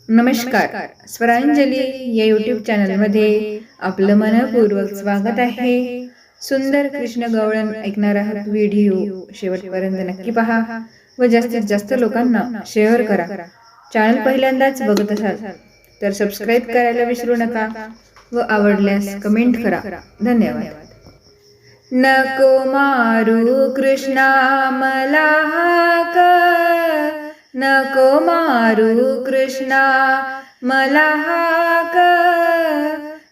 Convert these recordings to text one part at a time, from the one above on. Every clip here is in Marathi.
नमस्कार. स्वरांजली या यूट्यूब चॅनलमध्ये आपलं मनपूर्वक स्वागत आहे. सुंदर कृष्ण गवळण ऐकणार आहात. व्हिडिओ शेवटपर्यंत नक्की पहा व जास्तीत जास्त लोकांना शेअर करा. चॅनल पहिल्यांदाच बघत असाल तर सबस्क्राईब करायला विसरू नका व आवडल्यास कमेंट करा. धन्यवाद. नको मारू कृष्णा मला हाक, नको मारू कृष्णा मला हाक,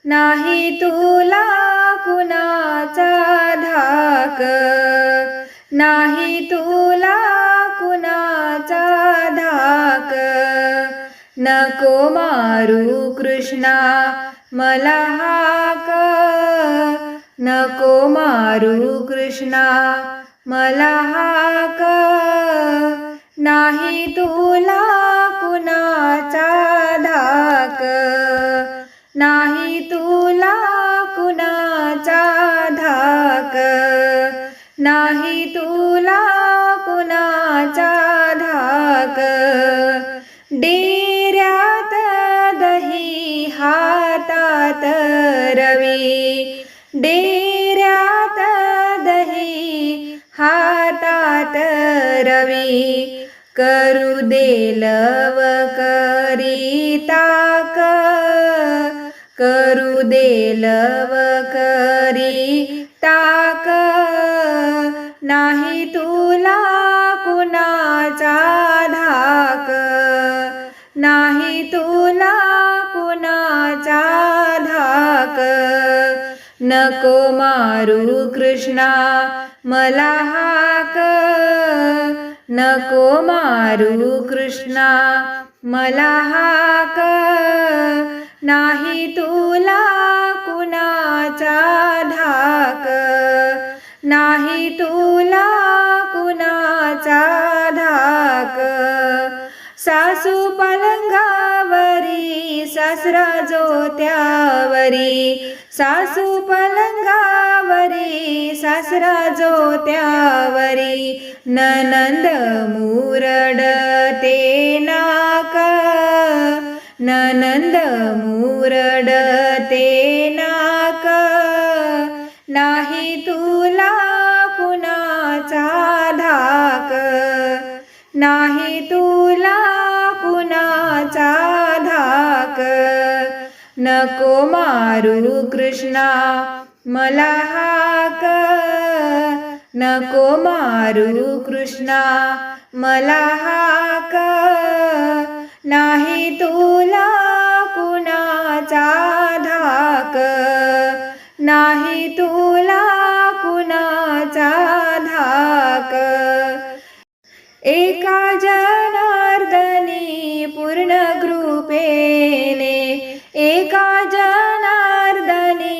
नाही तुला कुणाचा धाक, नाही तुला कुणाचा धाक. नको मारू कृष्णा मला हाक, नको मारू कृष्णा मला हाक, नाही तुला कुणाचा धाक, नाही तुला कुणाचा धाक, नाही तुला कुणाचा धाक. डेऱ्यात दही हातात रवी, डेऱ्यात दही हातात रवी, करू दे लव करी ताक, करू दे लव करी ताक, नाही तुला कुणाचा धाक, नाही तुला कुणाचा धाक. नको मारू कृष्णा मला हाक, नको मारू कृष्णा मला हाक, नाही तुला कुणाचा धाक, नाही तुला कुणाचा धाक. सासू पलंगावरी सासरा जोत्यावरी, सासू पलंगावरी सासरा जोत्यावरी, ननंद मुरडते नाक, ननंद मुरडते नाक, नाही तुला कुणाचा धाक, नाही तुला कुणाचा धाक. नको मारू कृष्णा मला हाक, नको मारू कृष्णा मला हाक, नाही तुला कुणाचा धाक, नाही तुला कुणाचा धाक. एका जनार्दनी पूर्ण कृपेने, एका जनार्दनी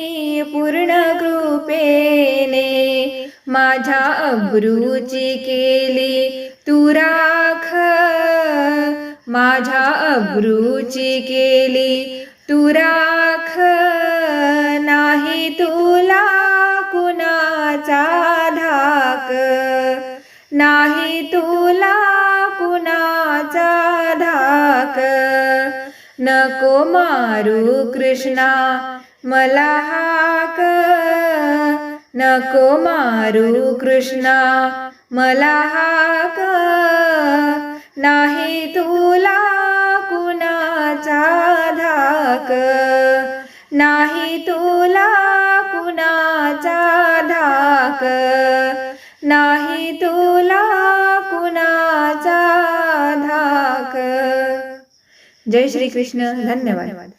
पूर्ण कृपेने, माझ्या अब्रूची केली तू राख, माझ्या अब्रूची केली तू राख, नाही तुला कुणाचा धाक, नाही तुला कुणाचा धाक. नको मारू कृष्णा मला हाक, नको मारू कृष्णा मला हाक, नाही तुला कुणाचा धाक, नाही तुला कुणाचा धाक, नाही तुला कुणाचा धाक. जय श्री कृष्ण. धन्यवाद.